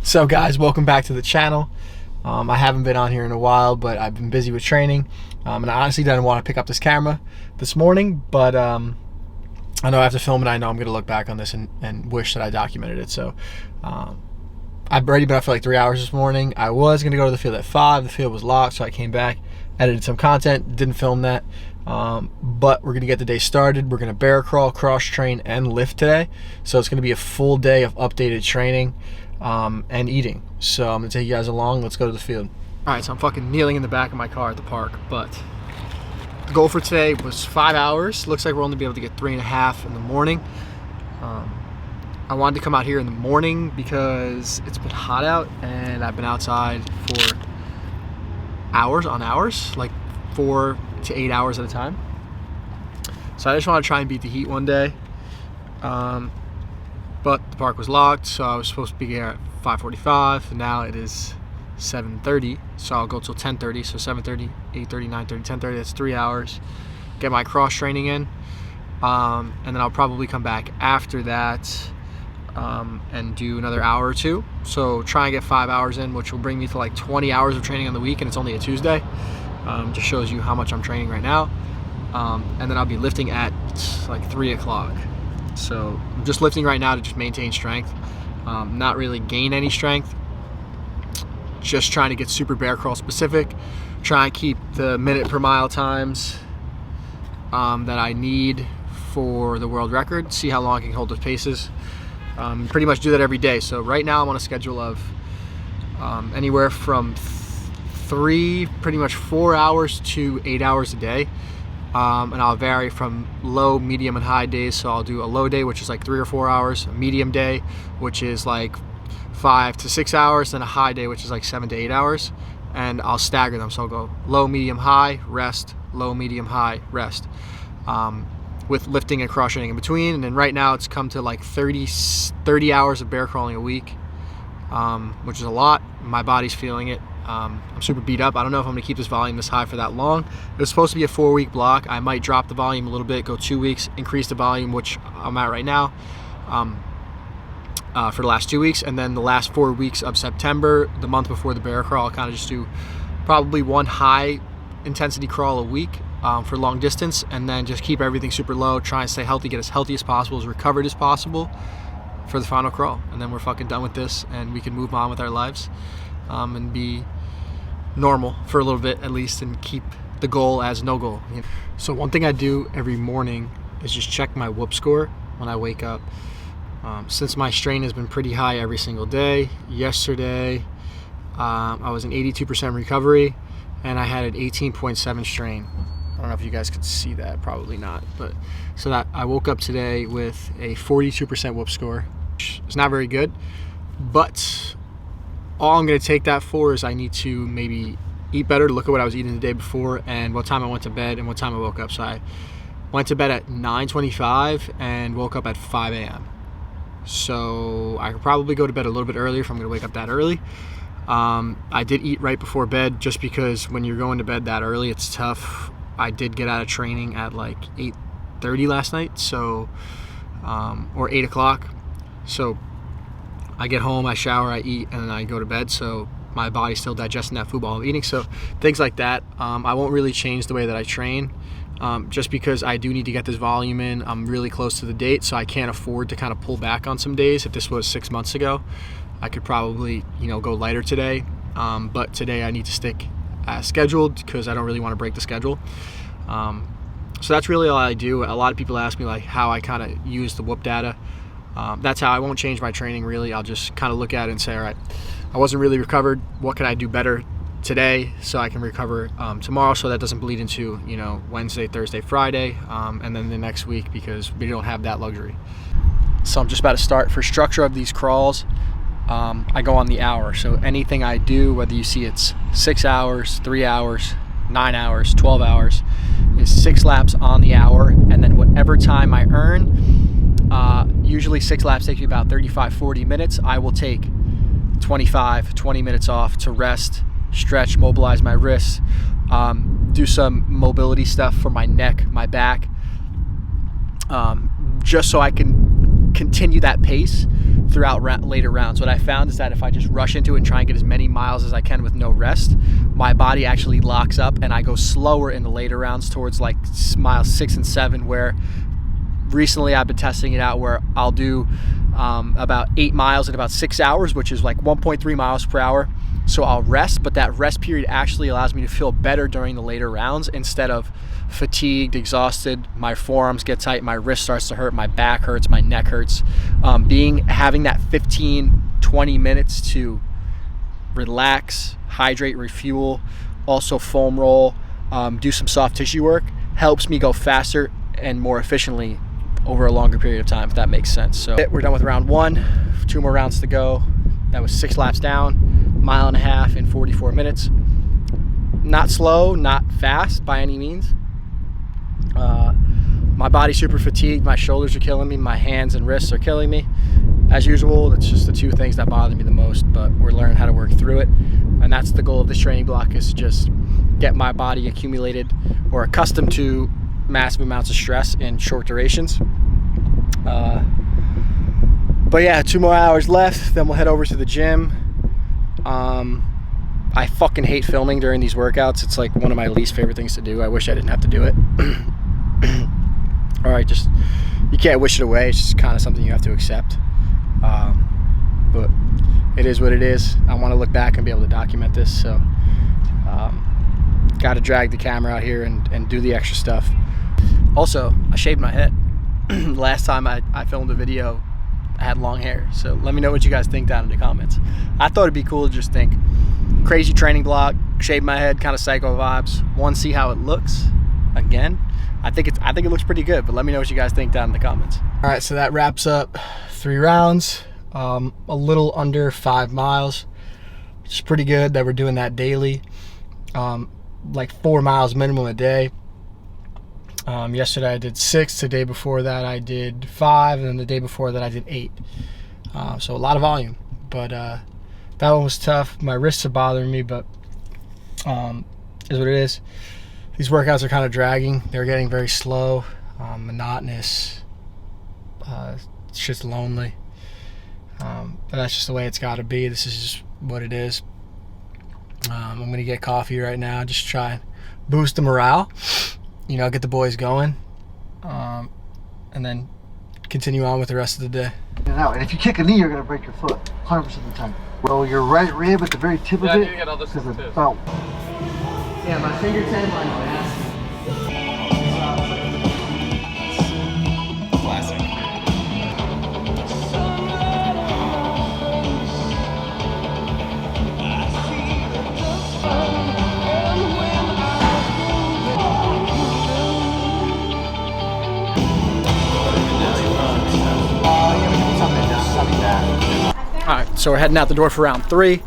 So guys, welcome back to the channel. I haven't been on here in a while, but I've been busy with training, and I honestly didn't want to pick up this camera this morning, but I know I have to film it. I know I'm going to look back on this and wish that I documented it. So I've already been up for like 3 hours this morning. I was going to go to the field at 5. The field was locked, so I came back, edited some content, didn't film that. But we're going to get the day started. We're going to bear crawl, cross train, and lift today. So it's going to be a full day of updated training and eating. So I'm going to take you guys along. Let's go to the field. All right, so I'm fucking kneeling in the back of my car at the park, but the goal for today was 5 hours. Looks like we're only be able to get 3.5 in the morning. I wanted to come out here in the morning because it's been hot out and I've been outside for hours on hours, like 4 to 8 hours at a time. So I just want to try and beat the heat one day. But the park was locked, so I was supposed to be here at 5:45, and now it is 7:30, so I'll go till 10:30, so 7:30, 8:30, 9:30, 10:30, that's 3 hours. Get my cross training in, and then I'll probably come back after that and do another hour or two. So try and get 5 hours in, which will bring me to like 20 hours of training on the week, and it's only a Tuesday. Just shows you how much I'm training right now. And then I'll be lifting at like 3 o'clock. So I'm just lifting right now to just maintain strength, not really gain any strength, just trying to get super bear crawl specific, try and keep the minute per mile times that I need for the world record, see how long I can hold those paces. Pretty much do that every day. So right now I'm on a schedule of anywhere from 4 hours to 8 hours a day. And I'll vary from low, medium, and high days. So I'll do a low day, which is like 3 or 4 hours, a medium day, which is like 5 to 6 hours, and a high day, which is like 7 to 8 hours. And I'll stagger them. So I'll go low, medium, high, rest, low, medium, high, rest, with lifting and cross training in between. And then right now it's come to like 30 hours of bear crawling a week, which is a lot. My body's feeling it. I'm super beat up. I don't know if I'm going to keep this volume this high for that long. It was supposed to be a 4-week block. I might drop the volume a little bit, go 2 weeks, increase the volume, which I'm at right now, for the last 2 weeks. And then the last 4 weeks of September, the month before the bear crawl, I'll kind of just do probably one high intensity crawl a week for long distance, and then just keep everything super low, try and stay healthy, get as healthy as possible, as recovered as possible for the final crawl. And then we're fucking done with this and we can move on with our lives. And be normal for a little bit at least, and keep the goal as no goal. So one thing I do every morning is just check my whoop score when I wake up. Since my strain has been pretty high every single day, yesterday I was an 82% recovery and I had an 18.7 strain. I don't know if you guys could see that, probably not, but so that I woke up today with a 42% whoop score. It's not very good, but all I'm going to take that for is I need to maybe eat better, look at what I was eating the day before and what time I went to bed and what time I woke up. So I went to bed at 9:25 and woke up at 5 a.m. So I could probably go to bed a little bit earlier if I'm going to wake up that early. I did eat right before bed just because when you're going to bed that early, it's tough. I did get out of training at like 8:30 last night, so or 8 o'clock. So I get home, I shower, I eat, and then I go to bed. So my body's still digesting that food while I'm eating. So things like that. I won't really change the way that I train, just because I do need to get this volume in. I'm really close to the date, so I can't afford to kind of pull back on some days. If this was 6 months ago, I could probably, go lighter today. But today I need to stick as scheduled because I don't really want to break the schedule. So that's really all I do. A lot of people ask me like how I kind of use the whoop data. That's how I won't change my training really. I'll just kind of look at it and say, all right, I wasn't really recovered. What can I do better today so I can recover tomorrow, so that doesn't bleed into Wednesday, Thursday, Friday, and then the next week, because we don't have that luxury. So I'm just about to start. For structure of these crawls, I go on the hour. So anything I do, whether you see it's 6 hours, 3 hours, 9 hours, 12 hours, is 6 laps on the hour, and then whatever time I earn. Usually 6 laps takes me about 35-40 minutes. I will take 20 minutes off to rest, stretch, mobilize my wrists, do some mobility stuff for my neck, my back, just so I can continue that pace throughout later rounds. What I found is that if I just rush into it and try and get as many miles as I can with no rest, my body actually locks up and I go slower in the later rounds towards like miles 6 and 7, where recently I've been testing it out where I'll do about 8 miles in about 6 hours, which is like 1.3 miles per hour. So I'll rest, but that rest period actually allows me to feel better during the later rounds instead of fatigued, exhausted. My forearms get tight, my wrist starts to hurt, my back hurts, my neck hurts. Having that 15-20 minutes to relax, hydrate, refuel, also foam roll, do some soft tissue work helps me go faster and more efficiently over a longer period of time, if that makes sense. So we're done with round 1, 2 more rounds to go. That was 6 laps down, mile and a half in 44 minutes. Not slow, not fast by any means. My body's super fatigued, my shoulders are killing me, my hands and wrists are killing me. As usual, that's just the 2 things that bother me the most, but we're learning how to work through it. And that's the goal of this training block, is to just get my body accumulated or accustomed to massive amounts of stress in short durations. But yeah, 2 more hours left, then we'll head over to the gym. I fucking hate filming during these workouts. It's like one of my least favorite things to do. I wish I didn't have to do it. All right, just, you can't wish it away. It's just kind of something you have to accept. But it is what it is. I want to look back and be able to document this. So got to drag the camera out here and do the extra stuff. Also, I shaved my head. Last time I filmed a video, I had long hair. So let me know what you guys think down in the comments. I thought it'd be cool to just think crazy training block, shave my head, kind of psycho vibes. One, see how it looks. Again, I think it looks pretty good, but let me know what you guys think down in the comments. All right, so that wraps up 3 rounds, a little under 5 miles, which is pretty good that we're doing that daily. Like 4 miles minimum a day. Yesterday I did 6, the day before that I did 5, and then the day before that I did 8. So a lot of volume, but that one was tough. My wrists are bothering me, but is what it is. These workouts are kind of dragging. They're getting very slow, monotonous. It's just lonely. But that's just the way it's got to be. This is just what it is. I'm going to get coffee right now, just try and boost the morale. You know, get the boys going, and then continue on with the rest of the day. And if you kick a knee, you're going to break your foot 100% of the time. Roll your right rib at the very tip of it. Yeah, my finger tendon is nasty. Classic. Alright, so we're heading out the door for round 3.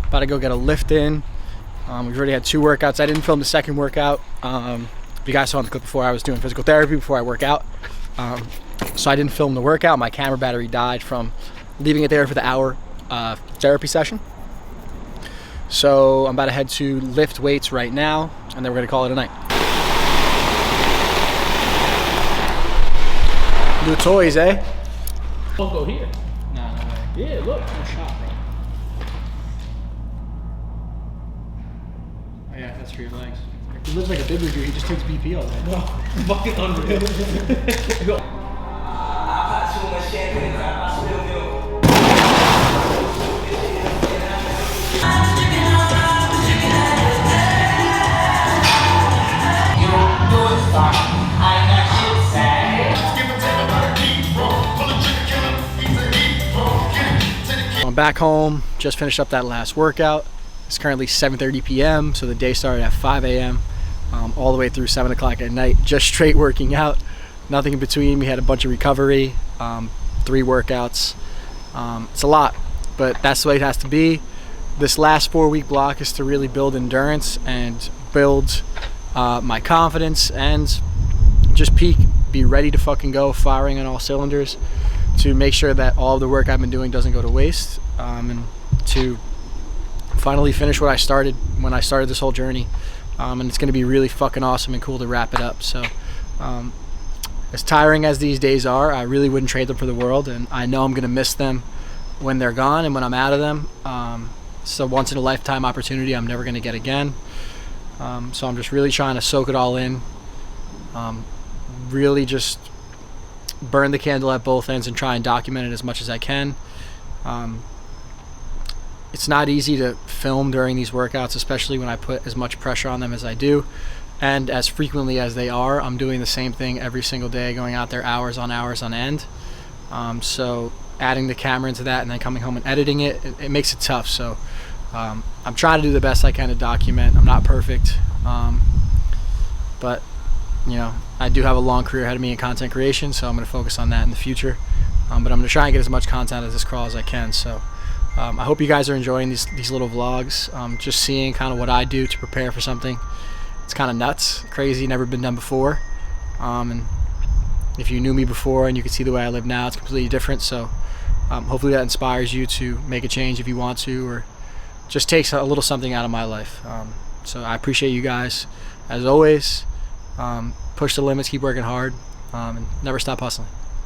About to go get a lift in. We've already had 2 workouts. I didn't film the second workout. If you guys saw in the clip before, I was doing physical therapy before I work out. So I didn't film the workout. My camera battery died from leaving it there for the hour therapy session. So I'm about to head to lift weights right now, and then we're going to call it a night. New toys, eh? Don't go here. No way. Yeah, look. No shot, bro. Oh yeah, that's for your legs. He lives like a big dude. He just takes BP all day. No, fucking unreal. Go. I'm back home, just finished up that last workout. It's currently 7:30 p.m. so the day started at 5 a.m. All the way through 7 o'clock at night, just straight working out, nothing in between. We had a bunch of recovery, 3 workouts. It's a lot, but that's the way it has to be. This last 4-week block is to really build endurance and build my confidence and just peak, be ready to fucking go, firing on all cylinders, to make sure that all of the work I've been doing doesn't go to waste, and to finally finish what I started when I started this whole journey. And it's going to be really fucking awesome and cool to wrap it up. So as tiring as these days are, I really wouldn't trade them for the world, and I know I'm going to miss them when they're gone and when I'm out of them. It's a once in a lifetime opportunity I'm never going to get again. So I'm just really trying to soak it all in. Really just burn the candle at both ends and try and document it as much as I can. It's not easy to film during these workouts, especially when I put as much pressure on them as I do, and as frequently as they are. I'm doing the same thing every single day, going out there hours on end. So adding the camera into that and then coming home and editing it makes it tough. So I'm trying to do the best I can to document. I'm not perfect, but you know, I do have a long career ahead of me in content creation, so I'm going to focus on that in the future. But I'm going to try and get as much content of this crawl as I can. So I hope you guys are enjoying these little vlogs, just seeing kind of what I do to prepare for something. It's kind of nuts, crazy, never been done before. And if you knew me before and you could see the way I live now, it's completely different. So hopefully that inspires you to make a change if you want to, or just takes a little something out of my life. So I appreciate you guys, as always. Push the limits, keep working hard, and never stop hustling.